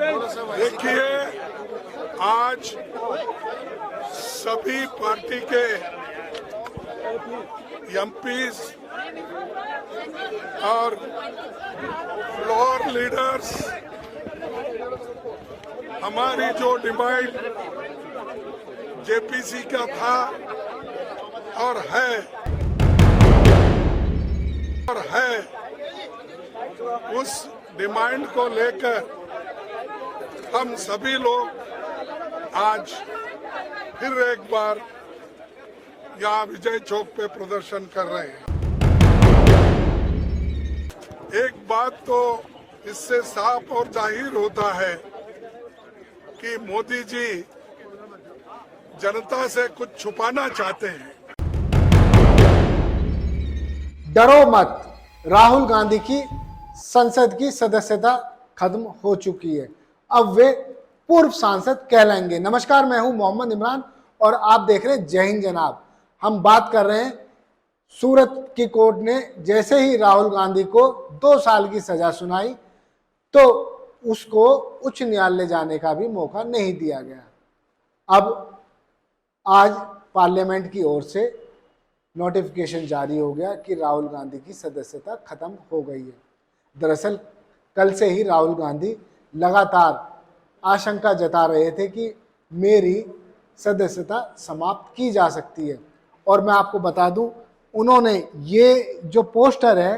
देखिए, आज सभी पार्टी के एमपीज और फ्लोर लीडर्स हमारी जो डिमांड जेपीसी का था और है उस डिमांड को लेकर हम सभी लोग आज फिर एक बार यहाँ विजय चौक पे प्रदर्शन कर रहे हैं। एक बात तो इससे साफ और जाहिर होता है कि मोदी जी जनता से कुछ छुपाना चाहते हैं। डरो मत, राहुल गांधी की संसद की सदस्यता खत्म हो चुकी है, अब वे पूर्व सांसद कहलाएंगे। नमस्कार, मैं हूं मोहम्मद इमरान और आप देख रहे हैं जय हिंद जनाब। हम बात कर रहे हैं सूरत की कोर्ट ने जैसे ही राहुल गांधी को 2 साल की सजा सुनाई तो उसको उच्च न्यायालय जाने का भी मौका नहीं दिया गया। अब आज पार्लियामेंट की ओर से नोटिफिकेशन जारी हो गया कि राहुल गांधी की सदस्यता खत्म हो गई है। दरअसल कल से ही राहुल गांधी लगातार आशंका जता रहे थे कि मेरी सदस्यता समाप्त की जा सकती है, और मैं आपको बता दूं, उन्होंने ये जो पोस्टर है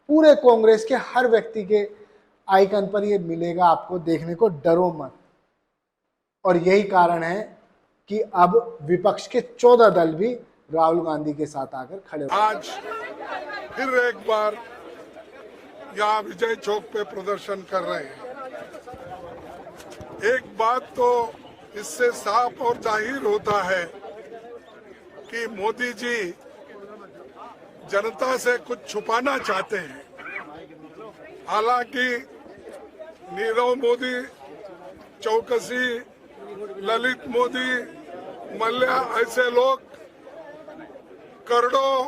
पूरे कांग्रेस के हर व्यक्ति के आइकन पर ये मिलेगा आपको देखने को, डरो मत। और यही कारण है कि अब विपक्ष के 14 दल भी राहुल गांधी के साथ आकर खड़े हो। आज फिर एक बार यहाँ विजय चौक पे प्रदर्शन कर रहे हैं। एक बात तो इससे साफ और जाहिर होता है कि मोदी जी जनता से कुछ छुपाना चाहते हैं। हालांकि नीरव मोदी, चौकसी, ललित मोदी, मल्ल्या ऐसे लोग करोड़ों,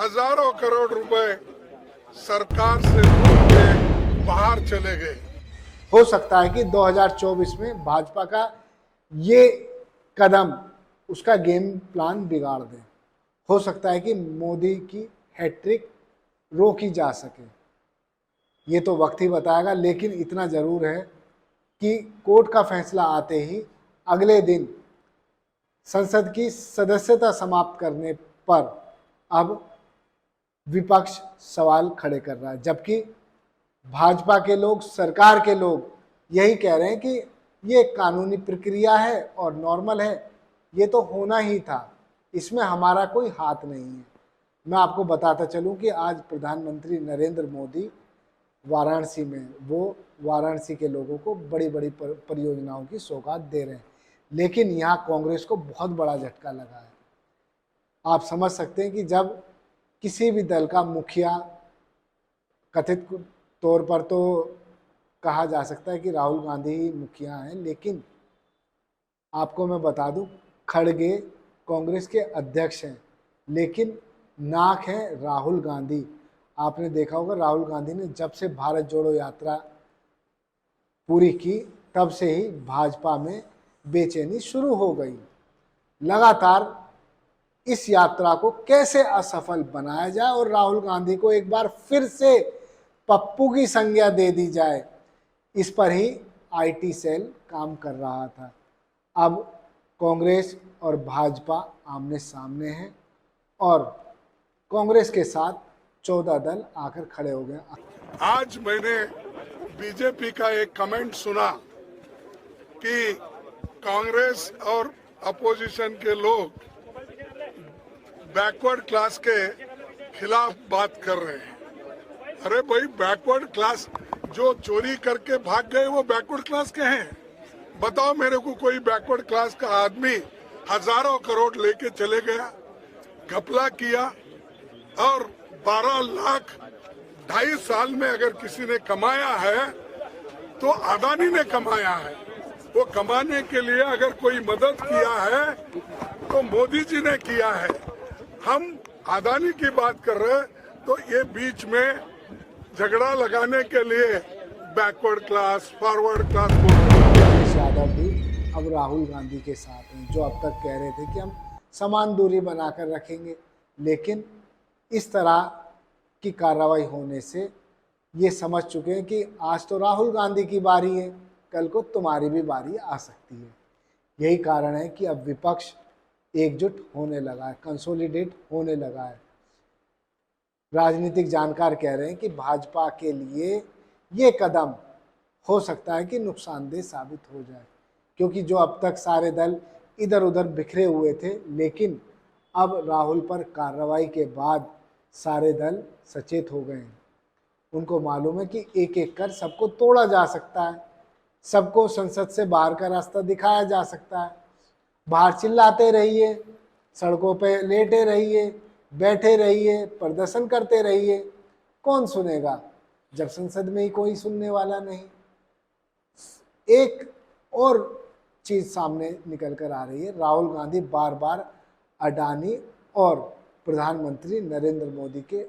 हजारों करोड़ रुपए सरकार से लूट के बाहर चले गए। हो सकता है कि 2024 में भाजपा का ये कदम उसका गेम प्लान बिगाड़ दे। हो सकता है कि मोदी की हैट्रिक रोकी जा सके, ये तो वक्त ही बताएगा। लेकिन इतना जरूर है कि कोर्ट का फैसला आते ही अगले दिन संसद की सदस्यता समाप्त करने पर अब विपक्ष सवाल खड़े कर रहा है, जबकि भाजपा के लोग, सरकार के लोग यही कह रहे हैं कि ये कानूनी प्रक्रिया है और नॉर्मल है, ये तो होना ही था, इसमें हमारा कोई हाथ नहीं है। मैं आपको बताता चलूं कि आज प्रधानमंत्री नरेंद्र मोदी वाराणसी में, वो वाराणसी के लोगों को बड़ी बड़ी परियोजनाओं की सौगात दे रहे हैं, लेकिन यहाँ कांग्रेस को बहुत बड़ा झटका लगा है। आप समझ सकते हैं कि जब किसी भी दल का मुखिया, कथित तौर पर तो कहा जा सकता है कि राहुल गांधी ही मुखिया हैं, लेकिन आपको मैं बता दूं, खड़गे कांग्रेस के अध्यक्ष हैं, लेकिन नाक है राहुल गांधी। आपने देखा होगा राहुल गांधी ने जब से भारत जोड़ो यात्रा पूरी की तब से ही भाजपा में बेचैनी शुरू हो गई। लगातार इस यात्रा को कैसे असफल बनाया जाए और राहुल गांधी को एक बार फिर से पप्पू की संज्ञा दे दी जाए, इस पर ही आईटी सेल काम कर रहा था। अब कांग्रेस और भाजपा आमने सामने हैं और कांग्रेस के साथ 14 दल आकर खड़े हो गए। आज मैंने बीजेपी का एक कमेंट सुना कि कांग्रेस और अपोजिशन के लोग बैकवर्ड क्लास के खिलाफ बात कर रहे हैं। अरे भाई, बैकवर्ड क्लास जो चोरी करके भाग गए वो बैकवर्ड क्लास के हैं? बताओ मेरे को कोई बैकवर्ड क्लास का आदमी हजारों करोड़ लेके चले गया, घपला किया, और 12 लाख 2.5 साल में अगर किसी ने कमाया है तो अदानी ने कमाया है। वो कमाने के लिए अगर कोई मदद किया है तो मोदी जी ने किया है। हम अदानी की बात कर रहे हैं तो ये बीच में झगड़ा लगाने के लिए बैकवर्ड क्लास, फॉरवर्ड क्लास बोलते हैं। अखिलेश यादव भी अब राहुल गांधी के साथ हैं, जो अब तक कह रहे थे कि हम समान दूरी बनाकर रखेंगे, लेकिन इस तरह की कार्रवाई होने से ये समझ चुके हैं कि आज तो राहुल गांधी की बारी है, कल को तुम्हारी भी बारी आ सकती है। यही कारण है कि अब विपक्ष एकजुट होने लगा है, कंसोलिडेट होने लगा है। राजनीतिक जानकार कह रहे हैं कि भाजपा के लिए ये कदम हो सकता है कि नुकसानदेह साबित हो जाए, क्योंकि जो अब तक सारे दल इधर उधर बिखरे हुए थे, लेकिन अब राहुल पर कार्रवाई के बाद सारे दल सचेत हो गए हैं। उनको मालूम है कि एक एक कर सबको तोड़ा जा सकता है, सबको संसद से बाहर का रास्ता दिखाया जा सकता है। बाहर चिल्लाते रहिए, सड़कों पे लेटे रहिए, बैठे रहिए, प्रदर्शन करते रहिए, कौन सुनेगा जब संसद में ही कोई सुनने वाला नहीं। एक और चीज सामने निकल कर आ रही है, राहुल गांधी बार बार अडानी और प्रधानमंत्री नरेंद्र मोदी के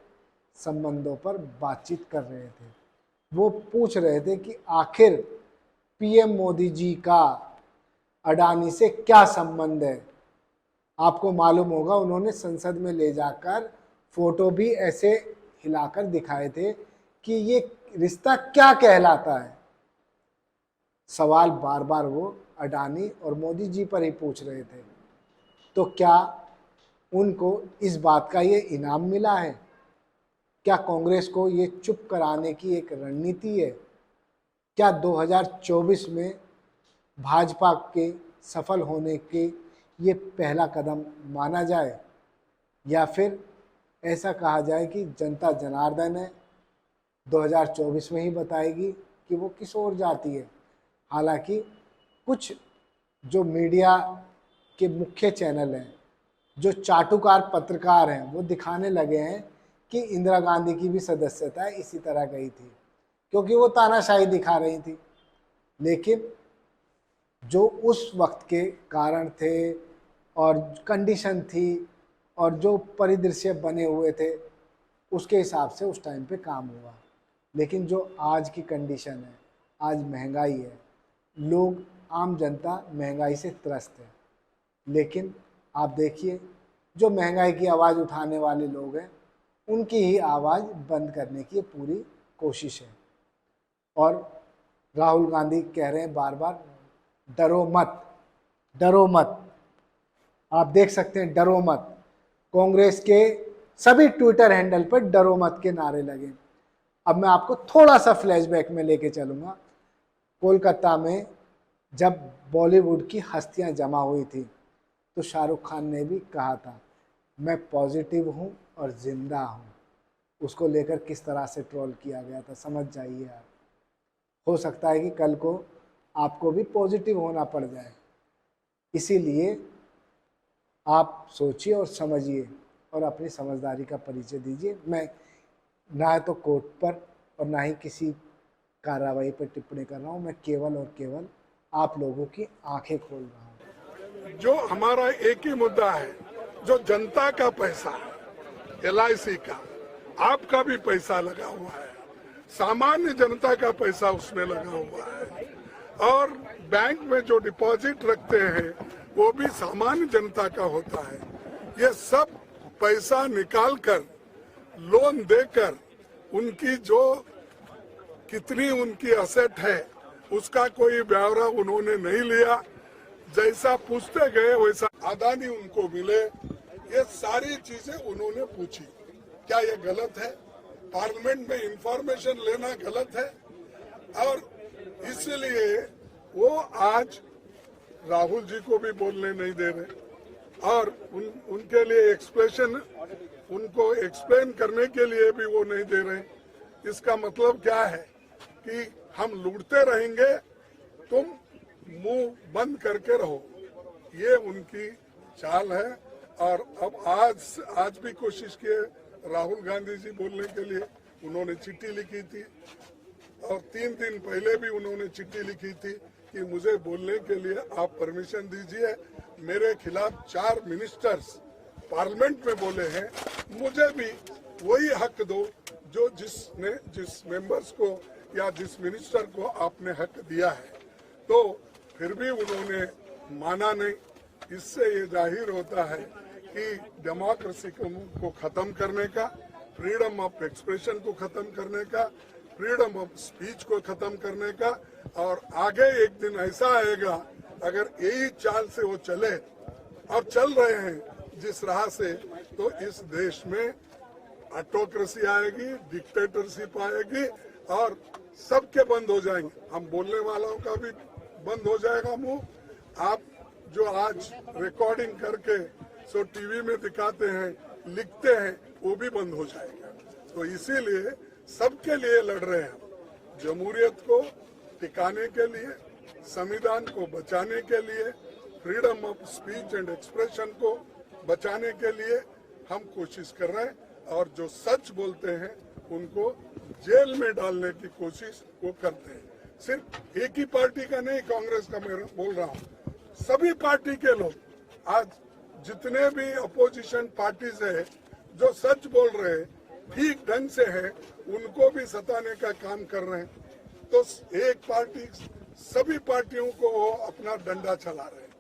संबंधों पर बातचीत कर रहे थे। वो पूछ रहे थे कि आखिर पीएम मोदी जी का अडानी से क्या संबंध है। आपको मालूम होगा, उन्होंने संसद में ले जाकर फोटो भी ऐसे हिलाकर दिखाए थे कि ये रिश्ता क्या कहलाता है। सवाल बार बार वो अडानी और मोदी जी पर ही पूछ रहे थे। तो क्या उनको इस बात का ये इनाम मिला है? क्या कांग्रेस को ये चुप कराने की एक रणनीति है? क्या 2024 में भाजपा के सफल होने के ये पहला कदम माना जाए, या फिर ऐसा कहा जाए कि जनता जनार्दन है, 2024 में ही बताएगी कि वो किस ओर जाती है। हालांकि कुछ जो मीडिया के मुख्य चैनल हैं, जो चाटुकार पत्रकार हैं, वो दिखाने लगे हैं कि इंदिरा गांधी की भी सदस्यता इसी तरह गई थी, क्योंकि वो तानाशाही दिखा रही थी। लेकिन जो उस वक्त के कारण थे और कंडीशन थी और जो परिदृश्य बने हुए थे, उसके हिसाब से उस टाइम पे काम हुआ। लेकिन जो आज की कंडीशन है, आज महंगाई है, लोग आम जनता महंगाई से त्रस्त है। लेकिन आप देखिए, जो महंगाई की आवाज़ उठाने वाले लोग हैं, उनकी ही आवाज़ बंद करने की पूरी कोशिश है। और राहुल गांधी कह रहे हैं बार बार, डरो मत, डरो मत। आप देख सकते हैं, डरो मत। कांग्रेस के सभी ट्विटर हैंडल पर डरो मत के नारे लगे। अब मैं आपको थोड़ा सा फ्लैशबैक में लेके चलूँगा। कोलकाता में जब बॉलीवुड की हस्तियां जमा हुई थी, तो शाहरुख खान ने भी कहा था, मैं पॉजिटिव हूं और ज़िंदा हूं। उसको लेकर किस तरह से ट्रोल किया गया था, समझ जाइए आप। हो सकता है कि कल को आपको भी पॉजिटिव होना पड़ जाए। इसीलिए आप सोचिए और समझिए और अपनी समझदारी का परिचय दीजिए। मैं ना तो कोर्ट पर और ना ही किसी कार्रवाई पर टिप्पणी कर रहा हूँ। मैं केवल और केवल आप लोगों की आंखें खोल रहा हूँ। जो हमारा एक ही मुद्दा है, जो जनता का पैसा है, LIC का, आपका भी पैसा लगा हुआ है, सामान्य जनता का पैसा उसमें लगा हुआ है, और बैंक में जो डिपॉजिट रखते हैं वो भी सामान्य जनता का होता है। ये सब पैसा निकालकर लोन देकर उनकी जो कितनी उनकी असेट है उसका कोई ब्यौरा उन्होंने नहीं लिया। जैसा पूछते गए वैसा अदानी उनको मिले, ये सारी चीजें उन्होंने पूछी। क्या ये गलत है? पार्लियामेंट में इंफॉर्मेशन लेना गलत है? और इसलिए वो आज राहुल जी को भी बोलने नहीं दे रहे और उनके लिए उनको एक्सप्लेन करने के लिए भी वो नहीं दे रहे। इसका मतलब क्या है कि हम लूटते रहेंगे, तुम मुंह बंद करके रहो, ये उनकी चाल है। और अब आज भी कोशिश की राहुल गांधी जी बोलने के लिए, उन्होंने चिट्ठी लिखी थी और 3 दिन पहले भी उन्होंने चिट्ठी लिखी थी कि मुझे बोलने के लिए आप परमिशन दीजिए। मेरे खिलाफ 4 मिनिस्टर्स पार्लियामेंट में बोले हैं, मुझे भी वही हक दो जो जिस मेंबर्स को या जिस मिनिस्टर को आपने हक दिया है, तो फिर भी उन्होंने माना नहीं। इससे ये जाहिर होता है कि डेमोक्रेसी को खत्म करने का, फ्रीडम ऑफ एक्सप्रेशन को खत्म करने का, फ्रीडम ऑफ स्पीच को खत्म करने का, और आगे एक दिन ऐसा आएगा अगर यही चाल से वो चले और चल रहे हैं जिस राह से, तो इस देश में ऑटोक्रेसी आएगी, डिक्टेटरशिप आएगी और सबके बंद हो जाएंगे। हम बोलने वालों का भी बंद हो जाएगा मुंह। आप जो आज रिकॉर्डिंग करके सो टीवी में दिखाते हैं, लिखते हैं, वो भी बंद हो जाएगा। तो इसीलिए सबके लिए लड़ रहे हैं। जमहूरियत को टिकाने के लिए, संविधान को बचाने के लिए, freedom of speech and expression को बचाने के लिए हम कोशिश कर रहे हैं, और जो सच बोलते हैं उनको जेल में डालने की कोशिश वो करते हैं। सिर्फ एक ही पार्टी का नहीं, कांग्रेस का मैं बोल रहा हूँ, सभी पार्टी के लोग आज जितने भी अपोजिशन पार्टीज है जो सच बोल रहे हैं, ठीक ढंग से है, उनको भी सताने का काम कर रहे हैं। तो एक पार्टी सभी पार्टियों को वो अपना डंडा चला रहे हैं।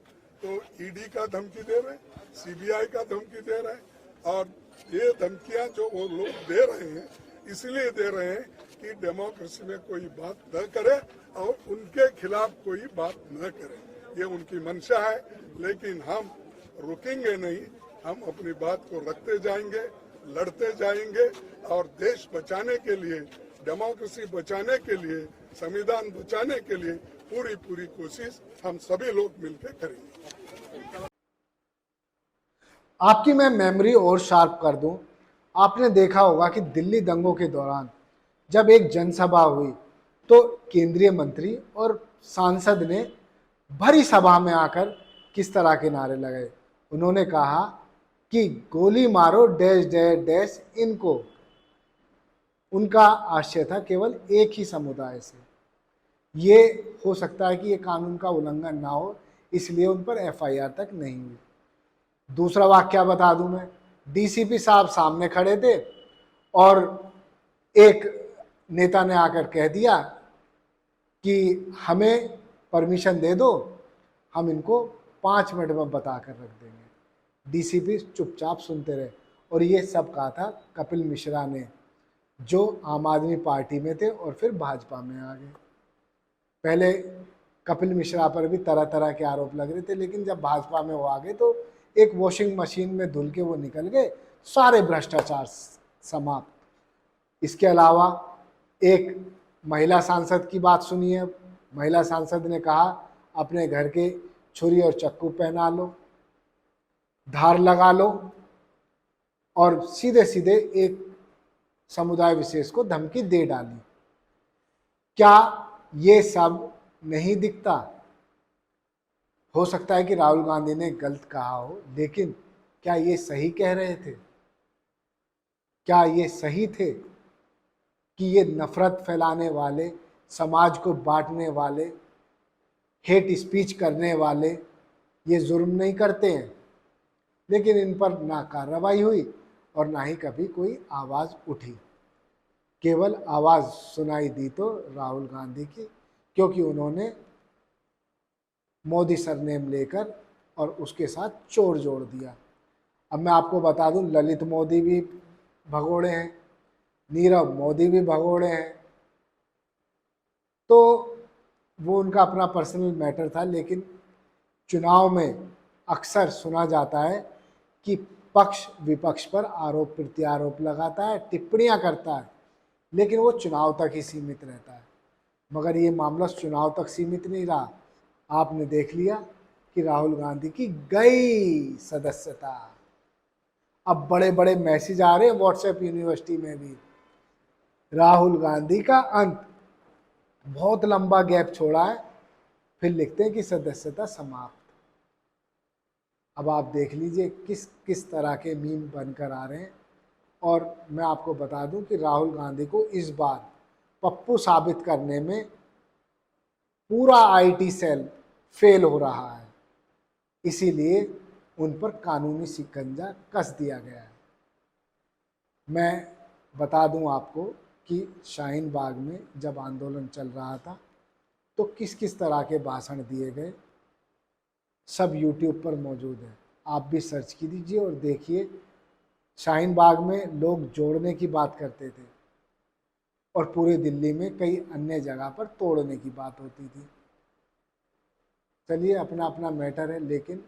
तो ईडी का धमकी दे रहे हैं, सीबीआई का धमकी दे रहे हैं, और ये धमकियां जो वो लोग दे रहे हैं इसलिए दे रहे हैं कि डेमोक्रेसी में कोई बात न करे और उनके खिलाफ कोई बात न करे। ये उनकी मंशा है, लेकिन हम रुकेंगे नहीं। हम अपनी बात को रखते जाएंगे, लड़ते जाएंगे, और देश बचाने के लिए, डेमोक्रेसी बचाने के लिए, संविधान बचाने के लिए पूरी कोशिश हम सभी लोग मिलकर करेंगे। आपकी मैं मेमोरी और शार्प कर दूं, आपने देखा होगा कि दिल्ली दंगों के दौरान जब एक जनसभा हुई तो केंद्रीय मंत्री और सांसद ने भरी सभा में आकर किस तरह के नारे लगाए। उन्होंने कहा कि गोली मारो डैश डैश डैश इनको। उनका आशय था केवल एक ही समुदाय से। ये हो सकता है कि ये कानून का उल्लंघन ना हो, इसलिए उन पर एफआईआर तक नहीं हुई। दूसरा वाक्या बता दूं मैं, डीसीपी साहब सामने खड़े थे और एक नेता ने आकर कह दिया कि हमें परमिशन दे दो, हम इनको 5 मिनट में बता कर रख देंगे। डीसीपी चुपचाप सुनते रहे, और ये सब कहा था कपिल मिश्रा ने, जो आम आदमी पार्टी में थे और फिर भाजपा में आ गए। पहले कपिल मिश्रा पर भी तरह तरह के आरोप लग रहे थे, लेकिन जब भाजपा में वो आ गए तो एक वॉशिंग मशीन में धुल के वो निकल गए, सारे भ्रष्टाचार समाप्त। इसके अलावा एक महिला सांसद की बात सुनिए। महिला सांसद ने कहा अपने घर के छुरी और चक्कू पहना लो, धार लगा लो, और सीधे सीधे एक समुदाय विशेष को धमकी दे डाली। क्या ये सब नहीं दिखता? हो सकता है कि राहुल गांधी ने गलत कहा हो, लेकिन क्या ये सही कह रहे थे? क्या ये सही थे कि ये नफरत फैलाने वाले, समाज को बांटने वाले, हेट स्पीच करने वाले ये जुर्म नहीं करते हैं? लेकिन इन पर ना कार्रवाई हुई और ना ही कभी कोई आवाज़ उठी। केवल आवाज़ सुनाई दी तो राहुल गांधी की, क्योंकि उन्होंने मोदी सरनेम लेकर और उसके साथ चोर जोड़ दिया। अब मैं आपको बता दूं, ललित मोदी भी भगोड़े हैं, नीरव मोदी भी भगोड़े हैं। तो वो उनका अपना पर्सनल मैटर था, लेकिन चुनाव में अक्सर सुना जाता है कि पक्ष विपक्ष पर आरोप प्रत्यारोप लगाता है, टिप्पणियां करता है, लेकिन वो चुनाव तक ही सीमित रहता है। मगर ये मामला चुनाव तक सीमित नहीं रहा। आपने देख लिया कि राहुल गांधी की गई सदस्यता। अब बड़े बड़े मैसेज आ रहे हैं व्हाट्सएप यूनिवर्सिटी में भी, राहुल गांधी का अंत। बहुत लंबा गैप छोड़ा है, फिर लिखते हैं कि सदस्यता समाप्त। अब आप देख लीजिए किस किस तरह के मीम बनकर आ रहे हैं। और मैं आपको बता दूं कि राहुल गांधी को इस बार पप्पू साबित करने में पूरा आईटी सेल फेल हो रहा है, इसीलिए उन पर कानूनी शिकंजा कस दिया गया है। मैं बता दूं आपको कि शाहीन बाग में जब आंदोलन चल रहा था तो किस किस तरह के भाषण दिए गए, सब यूट्यूब पर मौजूद है। आप भी सर्च कीजिए और देखिए। शाहीन बाग में लोग जोड़ने की बात करते थे और पूरे दिल्ली में कई अन्य जगह पर तोड़ने की बात होती थी। चलिए, अपना अपना मैटर है, लेकिन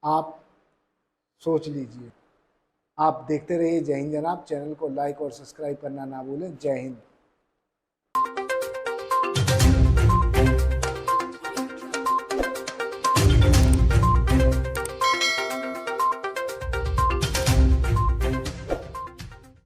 आप सोच लीजिए। आप देखते रहिए जय हिंद जनाब। चैनल को लाइक और सब्सक्राइब करना ना भूलें। जय हिंद।